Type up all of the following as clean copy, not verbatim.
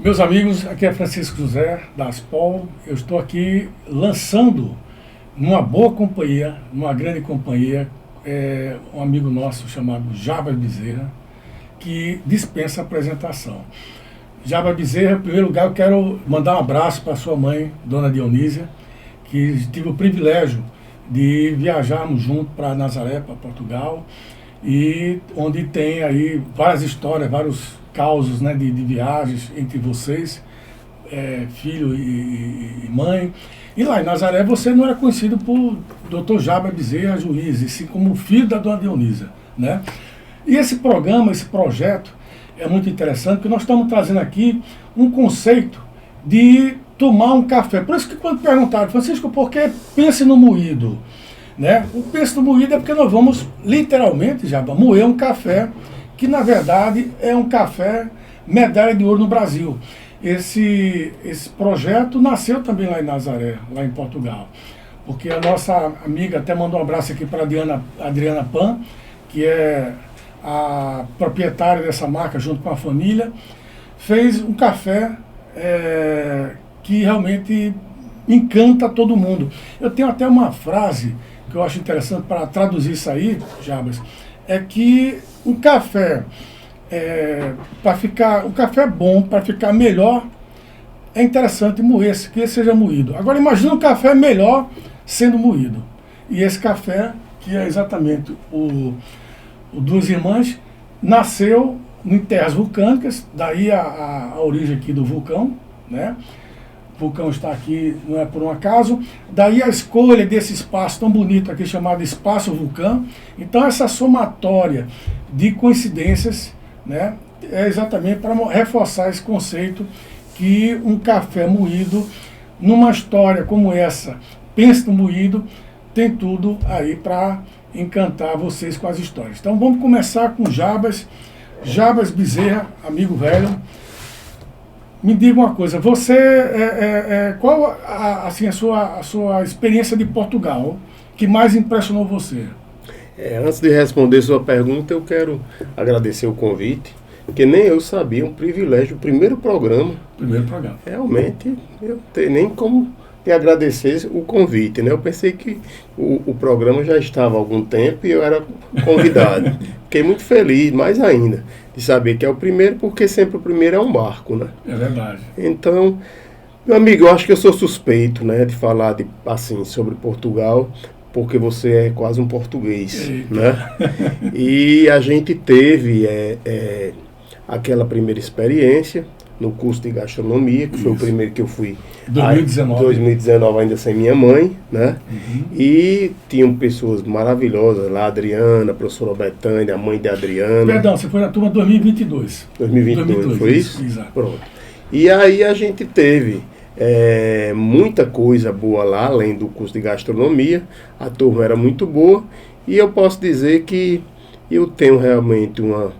Meus amigos, aqui é Francisco José da Aspol. Eu estou aqui lançando, numa boa companhia, numa grande companhia, um amigo nosso chamado Jabas Bezerra, que dispensa apresentação. Jabas Bezerra, em primeiro lugar, eu quero mandar um abraço para sua mãe, Dona Dionísia, que tive o privilégio de viajarmos junto para Nazaré, para Portugal, e onde tem aí várias histórias, vários causos, né, de viagens entre vocês, filho e mãe. E lá em Nazaré você não era conhecido por Dr. Jabas Bezerra, juiz, e sim como filho da Dona Dionísia, né? E esse programa, esse projeto é muito interessante, porque nós estamos trazendo aqui um conceito de tomar um café. Por isso que quando perguntaram, Francisco, por que pense no moído? Né? O pense no moído é porque nós vamos literalmente, já moer um café, que na verdade é um café medalha de ouro no Brasil. Esse projeto nasceu também lá em Nazaré, lá em Portugal. Porque a nossa amiga até mandou um abraço aqui para a Adriana Pan, que é a proprietária dessa marca junto com a família, fez um café que realmente encanta todo mundo. Eu tenho até uma frase que eu acho interessante para traduzir isso aí, Jabas, é que um café um café bom, para ficar melhor, é interessante moer, que ele seja moído. Agora imagina um café melhor sendo moído. E esse café, que é exatamente o Duas Irmãs, nasceu em terras vulcânicas, daí a origem aqui do vulcão, né? O vulcão está aqui, não é por um acaso. Daí a escolha desse espaço tão bonito aqui, chamado Espaço Vulcão. Então essa somatória de coincidências, né, é exatamente para reforçar esse conceito que um café moído, numa história como essa, pense no moído, tem tudo aí para encantar vocês com as histórias. Então vamos começar com Jabas Bezerra, amigo velho. Me diga uma coisa, você, qual assim, a sua experiência de Portugal que mais impressionou você? Antes de responder sua pergunta, eu quero agradecer o convite, porque nem eu sabia, um privilégio, o primeiro programa. Primeiro programa. Realmente, eu não tenho nem como te agradecer o convite, né? Eu pensei que o programa já estava há algum tempo e eu era convidado. Fiquei muito feliz, mais ainda, de saber que é o primeiro, porque sempre o primeiro é um marco, né? É verdade. Então, meu amigo, eu acho que eu sou suspeito, né, de falar assim, sobre Portugal, porque você é quase um português, né? E a gente teve aquela primeira experiência no curso de gastronomia, que foi o primeiro que eu fui. 2019 ainda sem minha mãe, né? Uhum. E tinham pessoas maravilhosas lá, a Adriana, a professora Betânia, a mãe de Adriana. Perdão, você foi na turma 2022. 2022, foi isso? Exato. Pronto. E aí a gente teve muita coisa boa lá, além do curso de gastronomia. A turma era muito boa e eu posso dizer que eu tenho realmente uma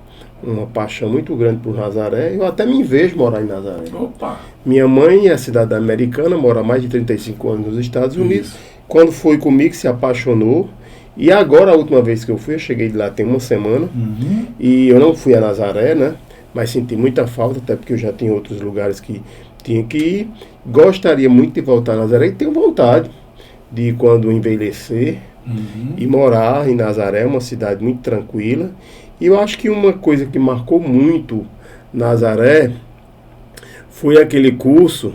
paixão muito grande por Nazaré. Eu até me vejo morar em Nazaré. Opa. Minha mãe é cidadã americana, mora há mais de 35 anos nos Estados Unidos. Isso. Quando foi comigo, se apaixonou. E agora, a última vez que eu fui, eu cheguei de lá tem uma semana. Uhum. E eu não fui a Nazaré, né? Mas senti muita falta, até porque eu já tinha outros lugares que tinha que ir. Gostaria muito de voltar a Nazaré e tenho vontade de, quando envelhecer, e morar em Nazaré, uma cidade muito tranquila. E eu acho que uma coisa que marcou muito Nazaré foi aquele curso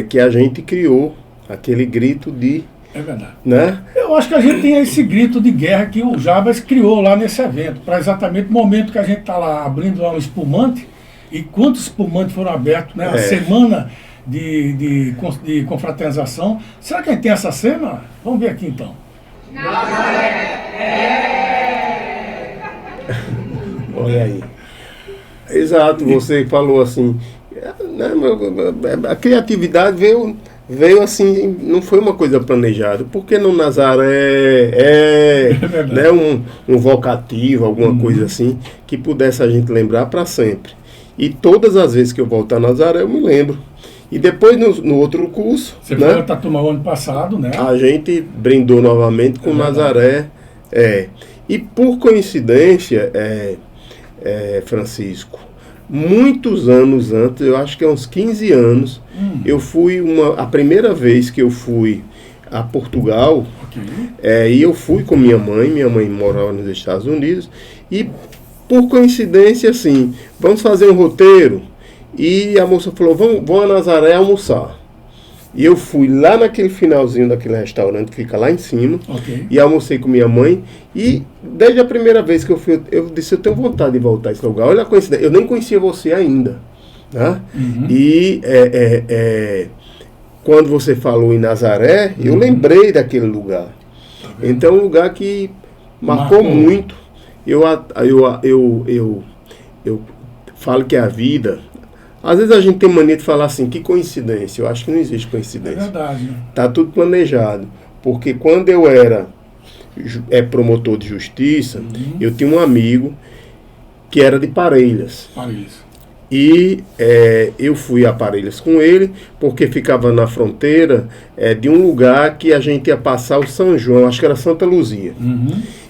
que a gente criou, aquele grito de... É verdade. Né? Eu acho que a gente tem esse grito de guerra que o Jabas criou lá nesse evento, para exatamente o momento que a gente está lá abrindo lá um espumante, e quantos espumantes foram abertos, né? A semana de confraternização. Será que a gente tem essa cena? Vamos ver aqui então. Olha aí. Exato, você falou assim, né, a criatividade veio assim, não foi uma coisa planejada, porque no Nazaré né, um vocativo, alguma coisa assim, que pudesse a gente lembrar para sempre. E todas as vezes que eu volto a Nazaré, eu me lembro. E depois, no outro curso... Você foi para tomar o ano passado, né? A gente brindou novamente com Nazaré. E por coincidência, Francisco, muitos anos antes, eu acho que há uns 15 anos, eu fui a primeira vez que eu fui a Portugal, e eu fui com minha mãe morava nos Estados Unidos, e por coincidência, assim, vamos fazer um roteiro, e a moça falou, vamos a Nazaré almoçar. E eu fui lá naquele finalzinho daquele restaurante que fica lá em cima, e almocei com minha mãe, e desde a primeira vez que eu fui, eu disse, eu tenho vontade de voltar a esse lugar. Olha a coincidência, eu nem conhecia você ainda, né? E quando você falou em Nazaré, eu lembrei daquele lugar. Então é um lugar que marcou muito. Eu falo que a vida... Às vezes a gente tem mania de falar assim, que coincidência. Eu acho que não existe coincidência. É verdade. Está tudo planejado. Porque quando eu era promotor de justiça, eu tinha um amigo que era de Parelhas. E eu fui a Parelhas com ele, porque ficava na fronteira de um lugar que a gente ia passar o São João, acho que era Santa Luzia.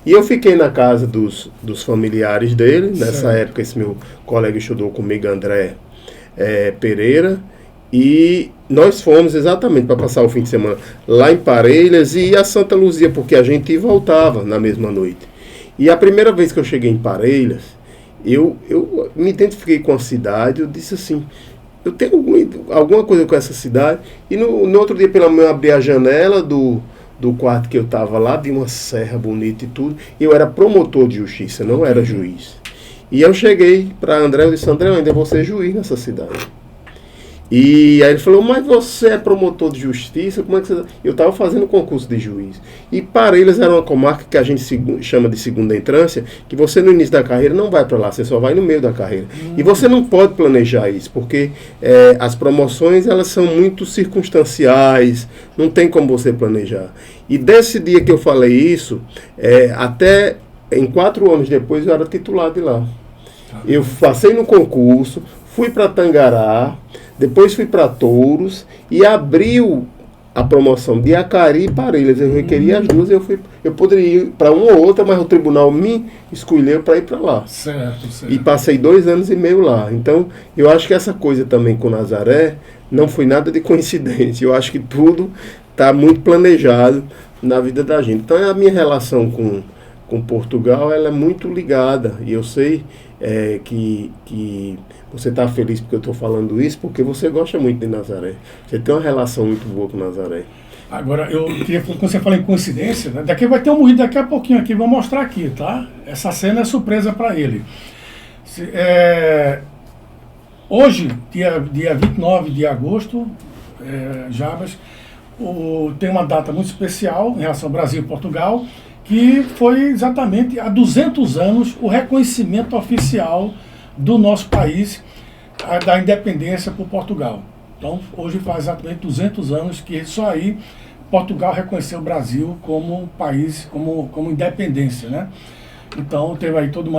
E eu fiquei na casa dos familiares dele. Nessa época, esse meu colega estudou comigo, André Pereira, e nós fomos exatamente para passar o fim de semana lá em Parelhas e a Santa Luzia, porque a gente ia e voltava na mesma noite. E a primeira vez que eu cheguei em Parelhas, eu me identifiquei com a cidade. Eu disse assim, eu tenho alguma coisa com essa cidade. E no outro dia, pela manhã, eu abri a janela do quarto que eu estava lá, vi uma serra bonita e tudo. E eu era promotor de justiça, não era juiz. E eu cheguei para André, eu disse, André, eu ainda vou ser juiz nessa cidade. E aí ele falou, mas você é promotor de justiça, como é que você... Eu estava fazendo concurso de juiz. E Parelhas era uma comarca que a gente chama de segunda entrância, que você no início da carreira não vai para lá, você só vai no meio da carreira. E você não pode planejar isso, porque as promoções elas são muito circunstanciais, não tem como você planejar. E desse dia que eu falei isso, até em 4 anos depois eu era titular de lá. Eu passei no concurso, fui para Tangará, depois fui para Touros e abriu a promoção de Acari e Parelhas. Eu requeria as duas, eu poderia ir para uma ou outra, mas o tribunal me escolheu para ir para lá. Certo. E passei 2 anos e meio lá. Então, eu acho que essa coisa também com Nazaré não foi nada de coincidência. Eu acho que tudo está muito planejado na vida da gente. Então, a minha relação com Portugal, ela é muito ligada, e eu sei que você está feliz porque eu estou falando isso, porque você gosta muito de Nazaré. Você tem uma relação muito boa com Nazaré. Agora, eu queria, quando você fala em coincidência, né, daqui vai ter um moído daqui a pouquinho aqui, vou mostrar aqui, tá? Essa cena é surpresa para ele. Hoje, dia 29 de agosto, Jabas, tem uma data muito especial em relação ao Brasil e Portugal, que foi exatamente há 200 anos o reconhecimento oficial do nosso país, da independência por Portugal. Então, hoje faz exatamente 200 anos que só aí Portugal reconheceu o Brasil como país, como independência, né? Então, teve aí todo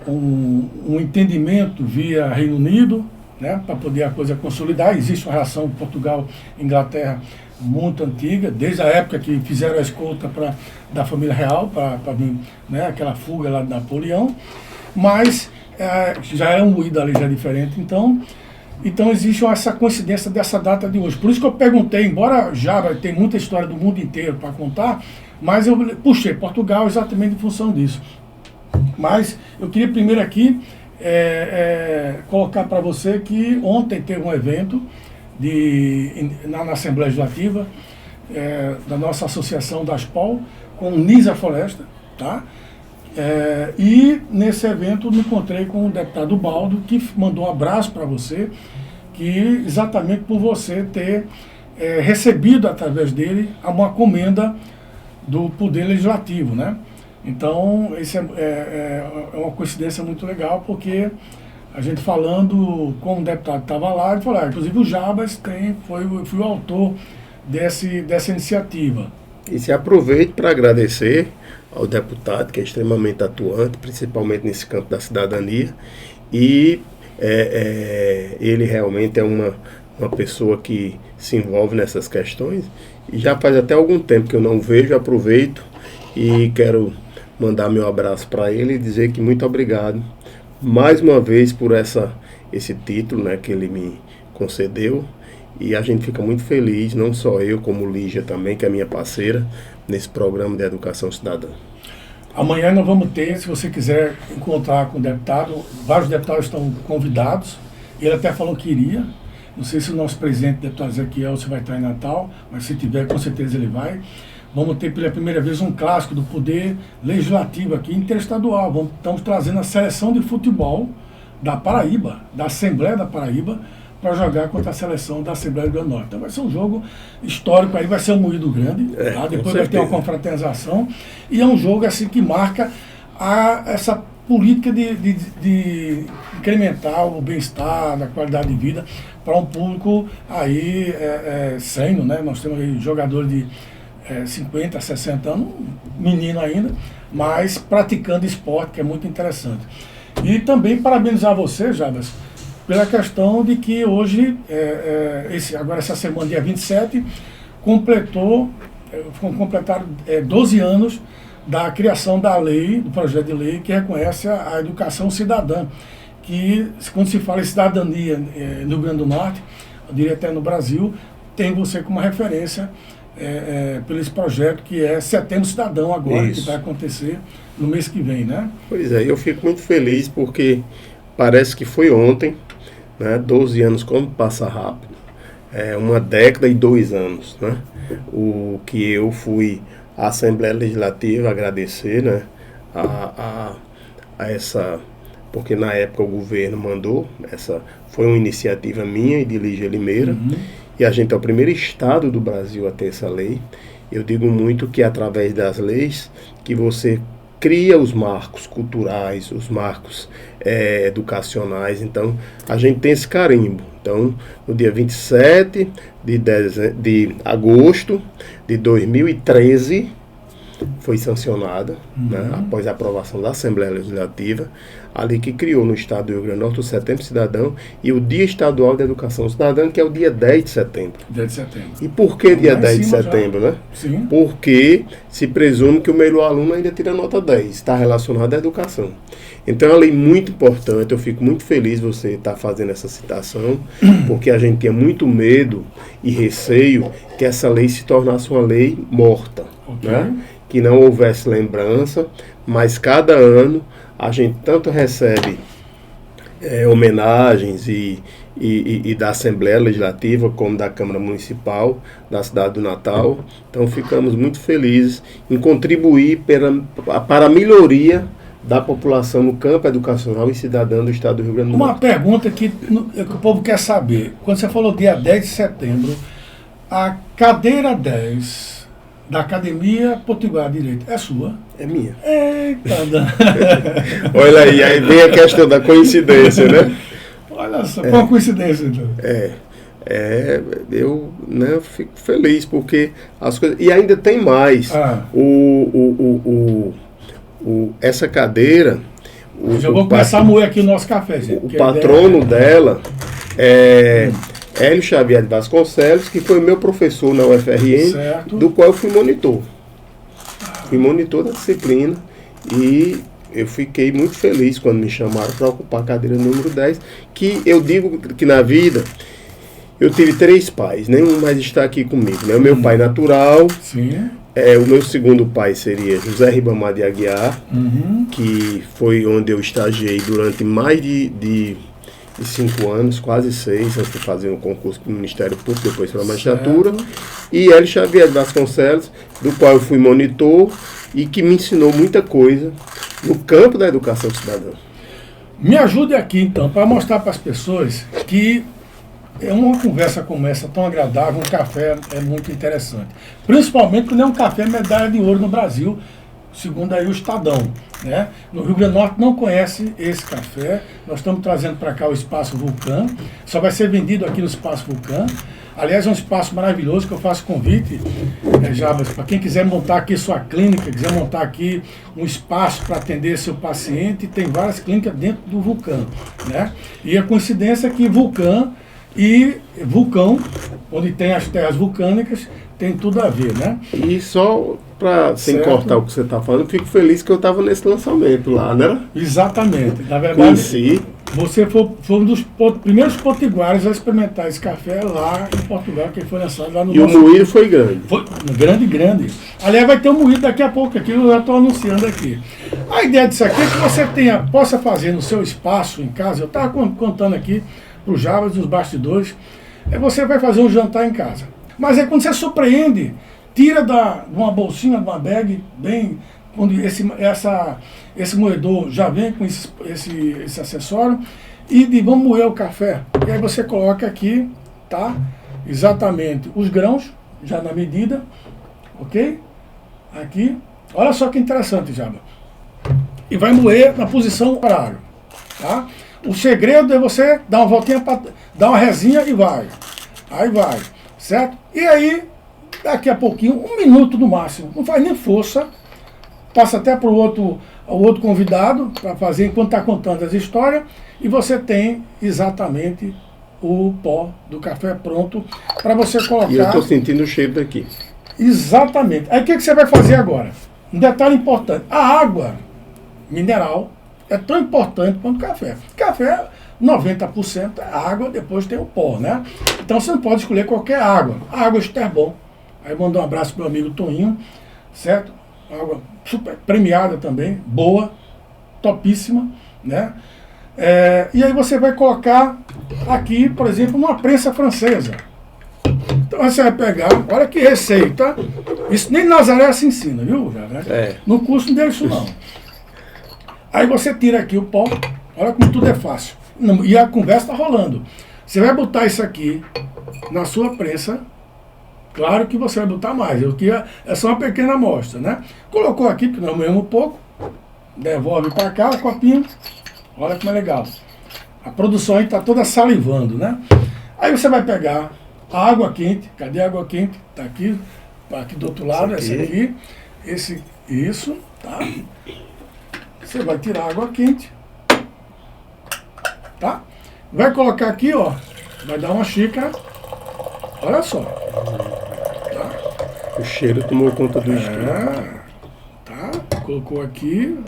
um entendimento via Reino Unido, né, para poder a coisa consolidar. Existe uma relação Portugal-Inglaterra muito antiga, desde a época que fizeram a escolta da família real, para vir, né, aquela fuga lá de Napoleão, mas já era um moído ali, já diferente. Então existe essa coincidência dessa data de hoje. Por isso que eu perguntei, embora já tem muita história do mundo inteiro para contar, mas eu puxei Portugal exatamente em função disso. Mas eu queria primeiro aqui colocar para você que ontem teve um evento na Assembleia Legislativa da nossa associação da ASPOL com Nízia Floresta, tá? E nesse evento me encontrei com o deputado Baldo, que mandou um abraço para você, que exatamente por você ter recebido através dele uma comenda do Poder Legislativo, né? Então, isso é uma coincidência muito legal, porque a gente falando com o deputado que estava lá, ele falou, inclusive o Jabas foi o autor dessa iniciativa. E se aproveito para agradecer ao deputado, que é extremamente atuante, principalmente nesse campo da cidadania, e ele realmente é uma pessoa que se envolve nessas questões, e já faz até algum tempo que eu não vejo, aproveito e quero mandar meu abraço para ele e dizer que muito obrigado mais uma vez por esse título, né, que ele me concedeu. E a gente fica muito feliz, não só eu, como Lígia também, que é minha parceira, nesse programa de educação cidadã. Amanhã nós vamos ter, se você quiser encontrar com o deputado, vários deputados estão convidados. Ele até falou que iria. Não sei se o nosso presidente, deputado Ezequiel, se vai estar em Natal, mas se tiver, com certeza ele vai. Vamos ter pela primeira vez um clássico do Poder Legislativo aqui, interestadual. Estamos trazendo a seleção de futebol da Paraíba, da Assembleia da Paraíba, para jogar contra a seleção da Assembleia do Rio Grande do Norte. Então vai ser um jogo histórico, aí vai ser um moído grande, tá? Depois vai ter uma confraternização, e é um jogo assim que marca essa política de incrementar o bem-estar, a qualidade de vida para um público aí sênior, né? Nós temos aí jogadores de 50, 60 anos, menino ainda, mas praticando esporte, que é muito interessante. E também parabenizar você, Jabas, pela questão de que hoje, agora essa semana, dia 27, completaram 12 anos da criação da lei, do projeto de lei que reconhece a educação cidadã, que quando se fala em cidadania no Rio Grande do Norte, eu diria até no Brasil, tem você como referência pelo esse projeto que é Setembro Cidadão agora, que vai acontecer no mês que vem, né? Pois é, eu fico muito feliz porque parece que foi ontem, né? 12 anos, como passa rápido, uma década e 2 anos, né? O que eu fui à Assembleia Legislativa agradecer, né? a essa, porque na época o governo mandou, foi uma iniciativa minha e de Lígia Limeira, e a gente é o primeiro estado do Brasil a ter essa lei. Eu digo muito que através das leis que você cria os marcos culturais, os marcos educacionais. Então, a gente tem esse carimbo. Então, no dia 27 de agosto de 2013, foi sancionada, né, após a aprovação da Assembleia Legislativa, ali que criou no estado do Rio Grande do Norte o Setembro Cidadão e o Dia Estadual da Educação Cidadã, que é o dia 10 de setembro. 10 de setembro. E por que dia 10 de setembro, né? Sim. Porque se presume que o melhor aluno ainda tira nota 10, está relacionado à educação. Então é uma lei muito importante, eu fico muito feliz você estar fazendo essa citação, porque a gente tinha muito medo e receio que essa lei se tornasse uma lei morta, né? Que não houvesse lembrança, mas cada ano a gente tanto recebe homenagens e da Assembleia Legislativa, como da Câmara Municipal da cidade do Natal. Então ficamos muito felizes em contribuir para a melhoria da população no campo educacional e cidadã do estado do Rio Grande do Norte. Uma pergunta que o povo quer saber. Quando você falou dia 10 de setembro, a cadeira 10 da Academia Potiguar de Direito é sua? É minha. Eita! Olha aí vem a questão da coincidência, né? Olha só, qual a coincidência então? Eu fico feliz porque as coisas... E ainda tem mais. Essa cadeira... Já vou começar a moer aqui o nosso café, gente. O patrono dela Hélio Xavier de Vasconcelos, que foi meu professor na UFRN, certo, do qual eu fui monitor. Fui monitor da disciplina e eu fiquei muito feliz quando me chamaram para ocupar a cadeira número 10, que eu digo que na vida eu tive 3 pais, nenhum mais está aqui comigo, né? O meu pai natural, sim, o meu segundo pai seria José Ribamar de Aguiar, que foi onde eu estagiei durante mais de 5 anos, quase 6, antes de fazer um concurso para o Ministério Público, depois para a magistratura, e Hélio Xavier de Vasconcelos, do qual eu fui monitor e que me ensinou muita coisa no campo da educação cidadã. Me ajude aqui então, para mostrar para as pessoas que uma conversa como essa, tão agradável, um café é muito interessante. Principalmente quando é um café medalha de ouro no Brasil, segundo aí o Estadão, né? No Rio Grande do Norte não conhece esse café, nós estamos trazendo para cá o Espaço Vulcã, só vai ser vendido aqui no Espaço Vulcã. Aliás, é um espaço maravilhoso que eu faço convite, Jabas, para quem quiser montar aqui sua clínica, quiser montar aqui um espaço para atender seu paciente, tem várias clínicas dentro do Vulcã, né? E a coincidência é que Vulcã e vulcão, onde tem as terras vulcânicas, tem tudo a ver, né? E só para sem cortar o que você está falando, fico feliz que eu estava nesse lançamento lá, né? Exatamente. Na verdade, Conheci. você foi um dos primeiros potiguares a experimentar esse café lá em Portugal, que foi lançado lá no E o moído foi grande. Foi grande, grande. Aliás, vai ter um moído daqui a pouco aqui, eu já estou anunciando aqui. A ideia disso aqui é que você possa fazer no seu espaço, em casa. Eu estava contando aqui para os Javas, nos bastidores. Você vai fazer um jantar em casa. Mas é quando você surpreende, tira de uma bolsinha, de uma bag, bem, onde esse moedor já vem com esse acessório, e vamos moer o café. E aí você coloca aqui, tá? Exatamente os grãos, já na medida, ok? Aqui. Olha só que interessante, Jaba. E vai moer na posição horário, tá? O segredo é você dar uma voltinha, dar uma resinha e vai. Aí vai, certo? E aí, daqui a pouquinho, 1 minuto no máximo, não faz nem força, passa até para o outro convidado, para fazer enquanto está contando as histórias, e você tem exatamente o pó do café pronto para você colocar. E eu estou sentindo o cheiro daqui. Exatamente. Aí o que você vai fazer agora? Um detalhe importante, a água mineral é tão importante quanto o café. Café, 90% é água, depois tem o pó, né? Então você não pode escolher qualquer água. A água Esterbon. Aí mando um abraço pro meu amigo Toninho, certo? Água super premiada também, boa, topíssima, né? E aí você vai colocar aqui, por exemplo, uma prensa francesa. Então você vai pegar, olha que receita. Isso nem Nazaré se ensina, viu? Né? No curso não deu isso não. Aí você tira aqui o pó, olha como tudo é fácil. E a conversa está rolando. Você vai botar isso aqui na sua prensa. Claro que você vai botar mais, é só uma pequena amostra, né? Colocou aqui, porque nós moemos um pouco, devolve para cá o copinho, olha como é legal. A produção aí está toda salivando, né? Aí você vai pegar a água quente, cadê a água quente? Está aqui do outro lado, essa aqui, isso, tá? Você vai tirar a água quente, tá? Vai colocar aqui, ó, vai dar uma xícara, olha só. O cheiro tomou conta do estilo. Tá, colocou aqui,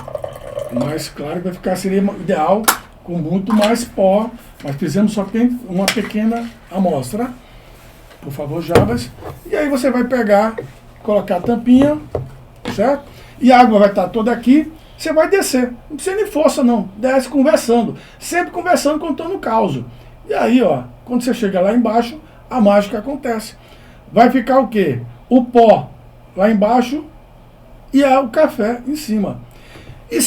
mais claro, vai ficar, seria ideal com muito mais pó, mas fizemos só uma pequena amostra. Por favor, Jabas. E aí você vai pegar, colocar a tampinha, certo? E a água vai estar toda aqui, você vai descer. Não precisa nem força não, desce conversando. Sempre conversando, contando o caos. E aí, ó, quando você chega lá embaixo, a mágica acontece. Vai ficar o quê? O pó lá embaixo e o café em cima. E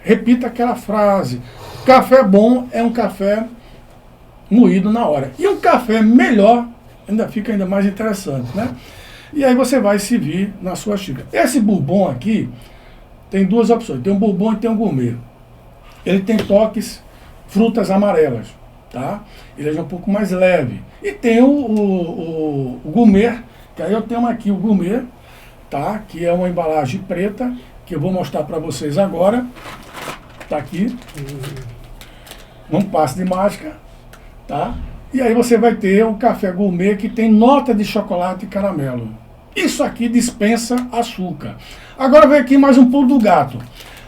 repita aquela frase, café bom é um café moído na hora. E um café melhor fica ainda mais interessante, né? E aí você vai servir na sua xícara. Esse bourbon aqui tem duas opções, tem um bourbon e tem um gourmet. Ele tem toques, frutas amarelas, tá? Ele é um pouco mais leve. E tem o gourmet, que aí eu tenho aqui o gourmet, tá? Que é uma embalagem preta, que eu vou mostrar para vocês agora. Tá aqui. Um passe de mágica, tá? E aí você vai ter um café gourmet que tem nota de chocolate e caramelo. Isso aqui dispensa açúcar. Agora vem aqui mais um pulo do gato.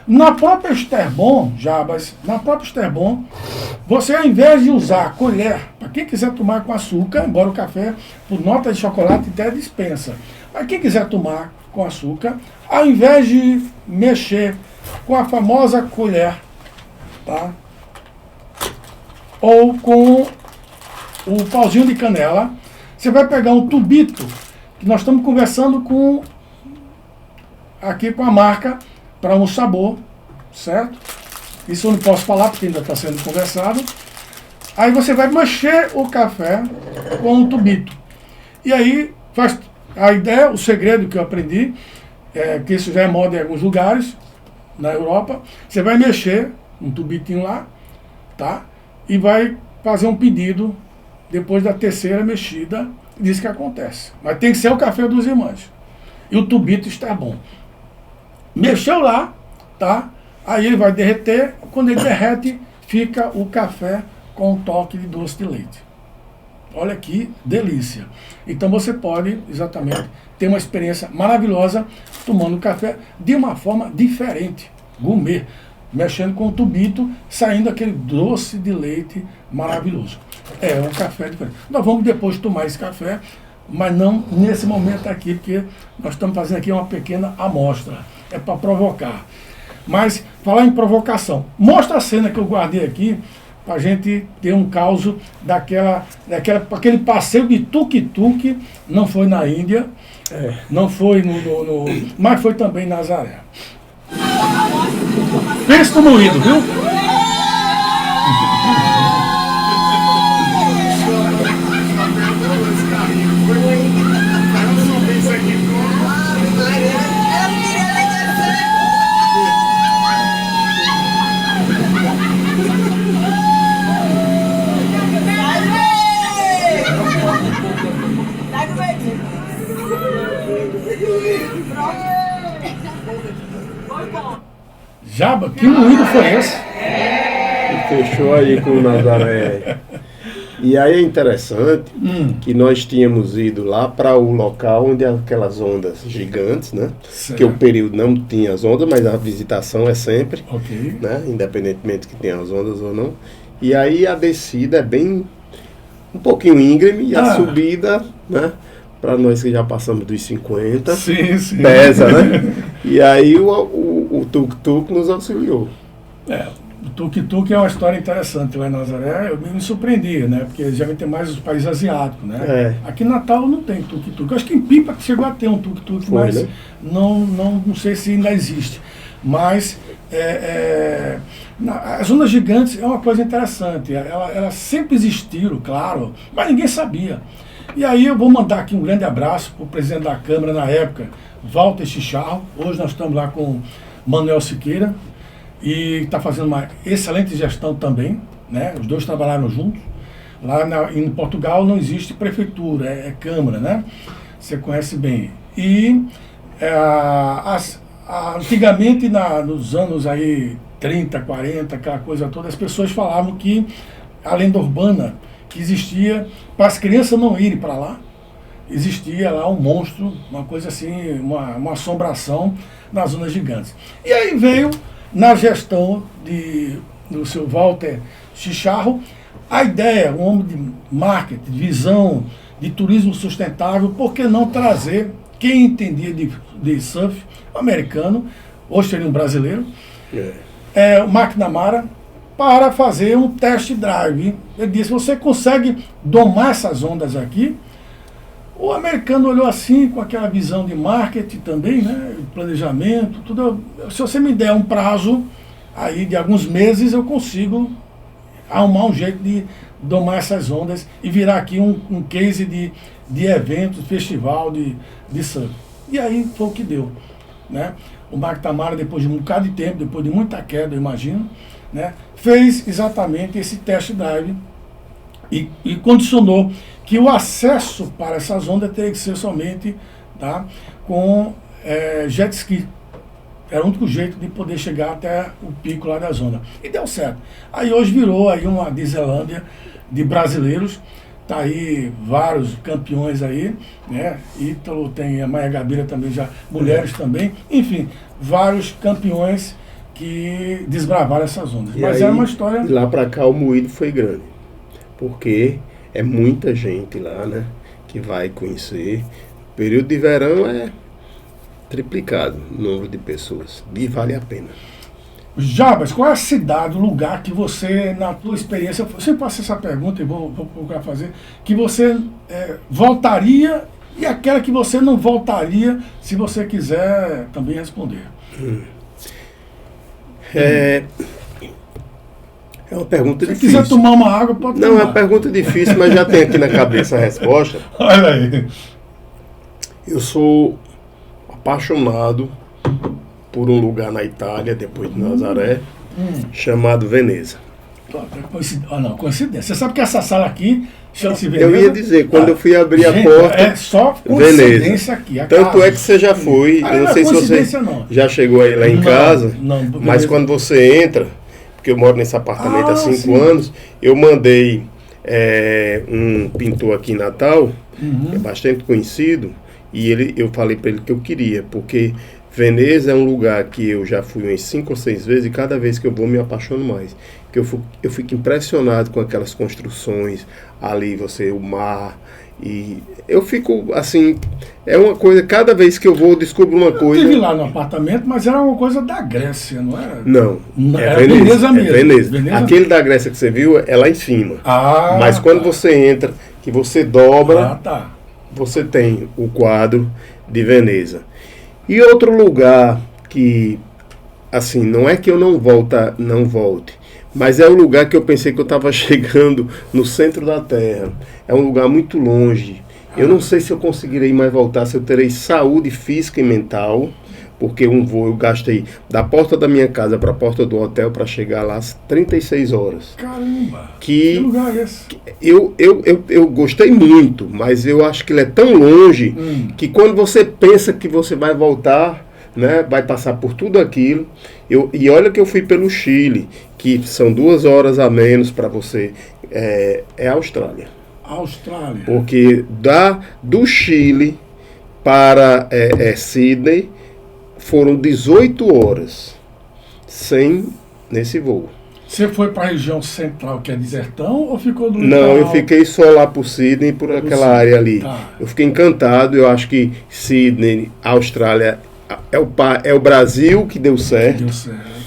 Na própria Esterbon, Jabas, você ao invés de usar a colher, para quem quiser tomar com açúcar, embora o café por nota de chocolate até dispensa, mas quem quiser tomar com açúcar, ao invés de mexer com a famosa colher, tá? Ou com o pauzinho de canela, você vai pegar um tubito, que nós estamos conversando aqui com a marca, para um sabor, certo? Isso eu não posso falar porque ainda está sendo conversado. Aí você vai mexer o café com um tubito. E aí, a ideia, o segredo que eu aprendi, que isso já é moda em alguns lugares, na Europa, você vai mexer um tubitinho lá, tá? E vai fazer um pedido depois da terceira mexida, diz que acontece. Mas tem que ser o café dos irmãos. E o tubito está bom. Mexeu lá, tá? Aí ele vai derreter. Quando ele derrete, fica o café com um toque de doce de leite. Olha que delícia. Então você pode exatamente ter uma experiência maravilhosa tomando café de uma forma diferente, gourmet, mexendo com o tubito, saindo aquele doce de leite maravilhoso. É um café diferente. Nós vamos depois tomar esse café, mas não nesse momento aqui, porque nós estamos fazendo aqui uma pequena amostra. É para provocar. Mas, falar em provocação, mostra a cena que eu guardei aqui, para a gente ter um caos aquele passeio de tuk-tuk, não foi na Índia, não foi mas foi também em Nazaré. Pensa no moído, viu? Jaba, que moído foi esse? Fechou aí com o Nazaré. E aí é interessante que nós tínhamos ido lá para o local onde aquelas ondas gigantes, né? Certo. Que o período não tinha as ondas, mas a visitação é sempre, Ok. né? Independentemente que tenha as ondas ou não. E aí a descida é bem um pouquinho íngreme e a subida, né? Para nós que já passamos dos 50, Sim, sim. pesa, né? E aí o tuk-tuk nos auxiliou. O tuk-tuk é uma história interessante lá em Nazaré. Eu me surpreendi, né? Porque já tem mais os países asiáticos, né? Aqui em Natal não tem tuk-tuk. Eu acho que em Pipa chegou a ter um tuk-tuk, mas né? não sei se ainda existe. Mas as ondas gigantes é uma coisa interessante. Elas sempre existiram, claro, mas ninguém sabia. E aí eu vou mandar aqui um grande abraço para o presidente da Câmara na época, Walter Chicharro. Hoje nós estamos lá com Manuel Siqueira e está fazendo uma excelente gestão também, né? Os dois trabalharam juntos. Lá em Portugal não existe prefeitura, é Câmara, né? Você conhece bem. E antigamente, nos anos aí 30, 40, aquela coisa toda, as pessoas falavam que a lenda urbana que existia, para as crianças não irem para lá, existia lá um monstro, uma coisa assim, uma assombração nas zonas gigantes. E aí veio, na gestão do seu Walter Chicharro, a ideia, um homem de marketing, de visão, de turismo sustentável, por que não trazer quem entendia de surf americano, hoje seria um brasileiro, o McNamara, para fazer um test drive. Ele disse, você consegue domar essas ondas aqui? O americano olhou assim, com aquela visão de marketing também, né? Planejamento, tudo. Se você me der um prazo aí de alguns meses, eu consigo arrumar um jeito de domar essas ondas e virar aqui um case de evento, festival de surf. E aí foi o que deu, né? O McNamara, depois de um bocado de tempo, depois de muita queda, eu imagino, né, fez exatamente esse test drive e condicionou que o acesso para essas ondas teria que ser somente, tá, com jet ski. Era o único jeito de poder chegar até o pico lá da zona. E deu certo. Aí hoje virou aí uma Disneylândia de brasileiros. Tá aí vários campeões aí, né? Ítalo, tem a Maia Gabeira também, já mulheres também. Enfim, vários campeões que desbravaram essas ondas. Mas aí, era uma história... Lá para cá o moído foi grande, porque é muita gente lá, né? Que vai conhecer. O período de verão é triplicado o número de pessoas. E vale a pena. Jabas, qual é a cidade, o lugar que você, na tua experiência, eu sempre faço essa pergunta e vou procurar fazer, que você voltaria e aquela que você não voltaria, se você quiser também responder? É uma pergunta difícil. Se quiser tomar uma água, pode tomar. Não, é uma pergunta difícil, mas já tem aqui na cabeça a resposta. Olha aí. Eu sou apaixonado por um lugar na Itália, depois de Nazaré, chamado Veneza. Coincidência. Você sabe que essa sala aqui chama-se Veneza? Eu ia dizer, quando eu fui abrir a porta... É só coincidência Veneza. aqui. Tanto é que você já foi, eu não sei se você já chegou aí lá em casa, mas quando você entra, porque eu moro nesse apartamento há 5 anos, eu mandei um pintor aqui em Natal, é bastante conhecido, e eu falei para ele que eu queria, porque Veneza é um lugar que eu já fui umas 5 ou 6 vezes, e cada vez que eu vou me apaixono mais. Que eu fico impressionado com aquelas construções ali, o mar, e eu fico assim, é uma coisa, cada vez que eu vou eu descubro uma coisa. Eu estive lá no apartamento, mas era uma coisa da Grécia, não era? Não, era Veneza mesmo. Veneza. Aquele da Grécia que você viu é lá em cima. Mas quando você entra, que você dobra, você tem o quadro de Veneza. E outro lugar que, assim, não é que eu não volte, mas é o lugar que eu pensei que eu estava chegando no centro da Terra. É um lugar muito longe. Eu não sei se eu conseguirei mais voltar, se eu terei saúde física e mental, porque um voo eu gastei da porta da minha casa para a porta do hotel para chegar lá 36 horas. Caramba! Que lugar é esse? Eu gostei muito, mas eu acho que ele é tão longe que quando você pensa que você vai voltar, né, vai passar por tudo aquilo. E olha que eu fui pelo Chile, que são 2 horas a menos para você. É a Austrália. Austrália. Porque do Chile para Sydney foram 18 horas nesse voo. Você foi para a região central, que é desertão, ou ficou do litoral? Não, eu fiquei só lá por Sydney, por aquela área ali. Tá. Eu fiquei encantado, eu acho que Sydney, Austrália, é o Brasil que deu certo.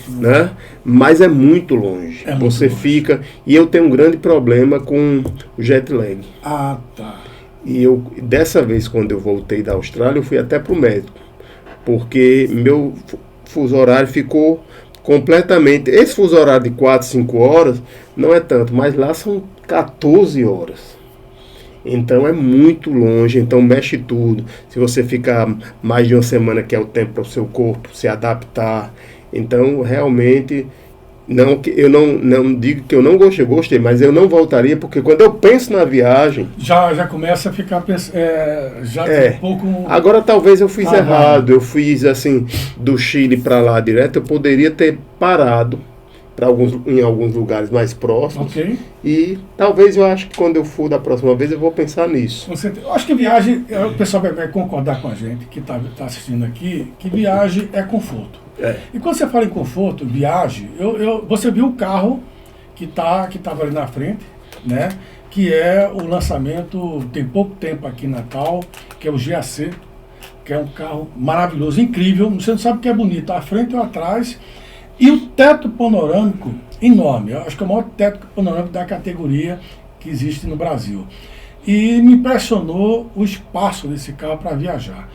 Né? Mas é muito longe. Você fica... E eu tenho um grande problema com o jet lag. Ah, tá. E dessa vez, quando eu voltei da Austrália, eu fui até para o médico. Porque meu fuso horário ficou completamente... Esse fuso horário de 4, 5 horas não é tanto, mas lá são 14 horas. Então é muito longe, então mexe tudo. Se você ficar mais de uma semana, que é o tempo para o seu corpo se adaptar. Então realmente, eu não digo que eu não gostei, mas eu não voltaria, porque quando eu penso na viagem... Já começa a ficar um pouco... Agora talvez eu fiz errado, eu fiz assim, do Chile para lá direto, eu poderia ter parado em alguns lugares mais próximos. Okay. E talvez eu acho que quando eu for da próxima vez eu vou pensar nisso. Eu acho que viagem, o pessoal vai concordar com a gente que está assistindo aqui, que viagem é conforto. E quando você fala em conforto, viagem, você viu o carro que estava ali na frente, né? Que é o lançamento, tem pouco tempo aqui em Natal, que é o GAC, que é um carro maravilhoso, incrível. Você não sabe o que é bonito, à frente ou atrás. E o teto panorâmico enorme, eu acho que é o maior teto panorâmico da categoria que existe no Brasil. E me impressionou o espaço desse carro para viajar.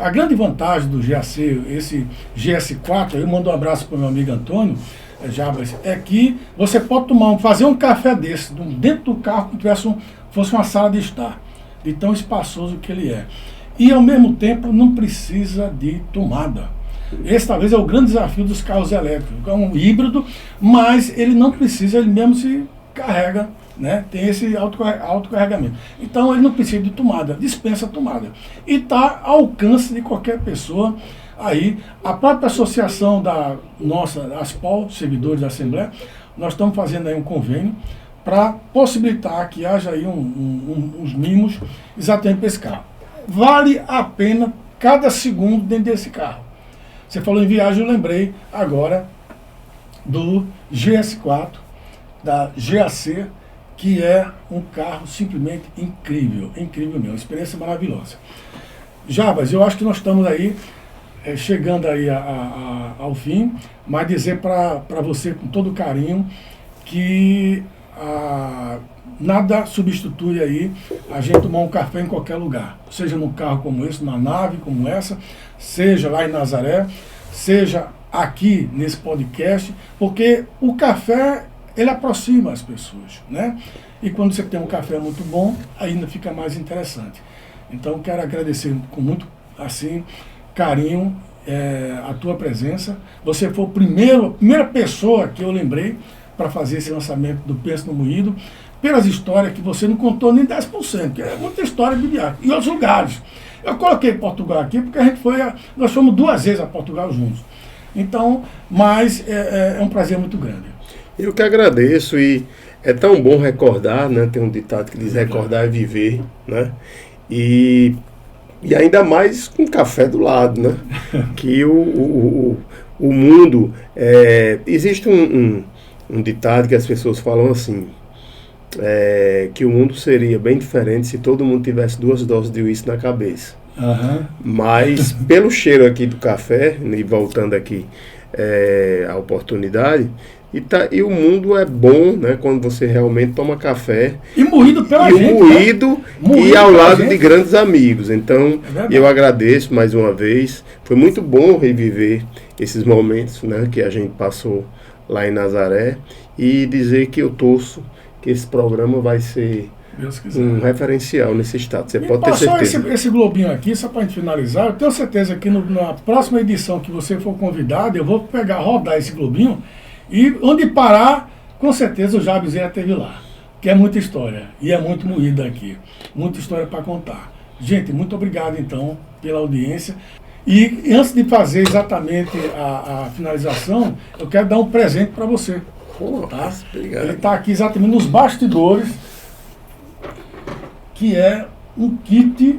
A grande vantagem do GAC, esse GS4, eu mando um abraço para o meu amigo Antônio Jabas, é que você pode fazer um café desse, dentro do carro, como fosse uma sala de estar, de tão espaçoso que ele é. E ao mesmo tempo não precisa de tomada. Esse talvez é o grande desafio dos carros elétricos. É um híbrido, mas ele não precisa, ele mesmo se carrega, né? Tem esse autocarregamento. Então ele não precisa de tomada, dispensa tomada. E está ao alcance de qualquer pessoa. Aí, a própria associação da nossa, ASPOL, servidores da Assembleia, nós estamos fazendo aí um convênio para possibilitar que haja aí uns mimos exatamente para esse carro. Vale a pena cada segundo dentro desse carro. Você falou em viagem, eu lembrei agora do GS4, da GAC, que é um carro simplesmente incrível, incrível mesmo, experiência maravilhosa. Jabas, eu acho que nós estamos aí, chegando aí ao fim, mas dizer para você com todo carinho que nada substitui aí a gente tomar um café em qualquer lugar, seja num carro como esse, numa nave como essa, seja lá em Nazaré, seja aqui nesse podcast, porque o café, ele aproxima as pessoas, né? E quando você tem um café muito bom, ainda fica mais interessante. Então, quero agradecer com muito, assim, carinho a tua presença. Você foi a primeira pessoa que eu lembrei para fazer esse lançamento do Pensa no Moído, pelas histórias que você não contou nem 10%, que é muita história de viagem. E outros lugares. Eu coloquei Portugal aqui porque nós fomos 2 vezes a Portugal juntos. Então, mas é um prazer muito grande. Eu que agradeço e é tão bom recordar, né? Tem um ditado que diz recordar é viver, né? E ainda mais com café do lado, né? Que o mundo... existe um ditado que as pessoas falam assim, que o mundo seria bem diferente se todo mundo tivesse 2 doses de uísque na cabeça. Uhum. Mas pelo cheiro aqui do café, e voltando aqui à oportunidade, e o mundo é bom, né, quando você realmente toma café. E moído pela gente. Moído e ao lado de grandes amigos. Então, É eu agradeço mais uma vez. Foi muito bom reviver esses momentos, né, que a gente passou lá em Nazaré. E dizer que eu torço que esse programa vai ser um referencial nesse estado. Você pode ter certeza. Esse globinho aqui, só para a gente finalizar, eu tenho certeza que na próxima edição que você for convidado, eu vou rodar esse globinho e onde parar, com certeza o Jabes teve lá. Que é muita história. E é muito moída aqui. Muita história para contar. Gente, muito obrigado então pela audiência. E antes de fazer exatamente a finalização, eu quero dar um presente para você. Tá? Obrigado. Ele está aqui exatamente nos bastidores, que é um kit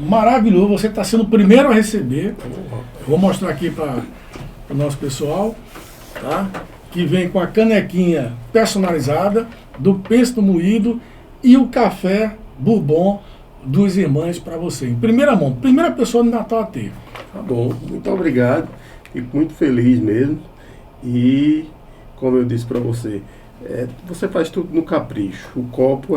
maravilhoso. Você está sendo o primeiro a receber. Eu vou mostrar aqui para o nosso pessoal, tá? Que vem com a canequinha personalizada, do pesto moído e o café Bourbon dos irmãos para você. Em primeira mão, primeira pessoa de Natal a ter. Tá bom, muito obrigado. Fico muito feliz mesmo. E, como eu disse para você, você faz tudo no capricho. O copo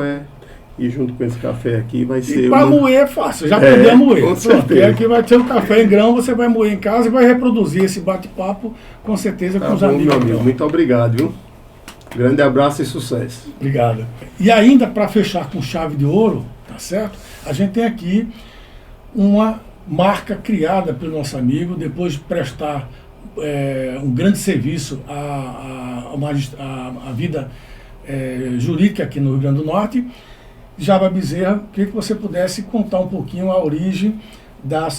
e junto com esse café aqui vai ser... E para moer é fácil, já aprendi a moer. Com certeza. Aqui vai ter um café em grão, você vai moer em casa e vai reproduzir esse bate-papo, com certeza, com os amigos. Meu amigo, muito obrigado, viu? Grande abraço e sucesso. Obrigado. E ainda para fechar com chave de ouro, tá certo? A gente tem aqui uma marca criada pelo nosso amigo, depois de prestar um grande serviço à vida jurídica aqui no Rio Grande do Norte. Java Bezerra, queria que você pudesse contar um pouquinho a origem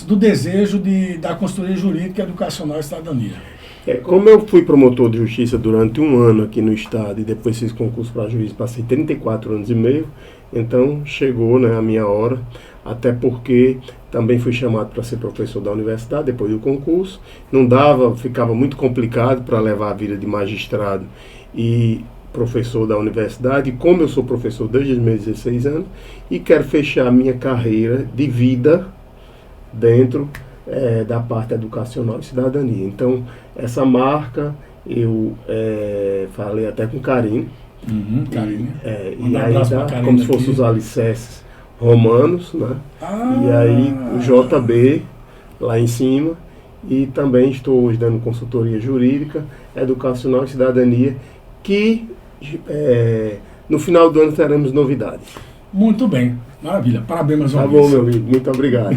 do desejo da consultoria jurídica, educacional e cidadania. Como eu fui promotor de justiça durante 1 ano aqui no estado e depois fiz concurso para juiz, passei 34 anos e meio, então chegou, né, a minha hora, até porque também fui chamado para ser professor da universidade depois do concurso. Não dava, ficava muito complicado para levar a vida de magistrado e professor da universidade. E como eu sou professor desde os meus 16 anos e quero fechar a minha carreira de vida dentro da parte educacional e cidadania. Então, essa marca eu falei até com Karine. Karine. E aí dá como se fosse os alicerces romanos, né? E aí o JB lá em cima. E também estou hoje dando consultoria jurídica, educacional e cidadania, que no final do ano teremos novidades. Muito bem, maravilha. Parabéns mais uma vez. Tá bom, meu amigo. Muito obrigado.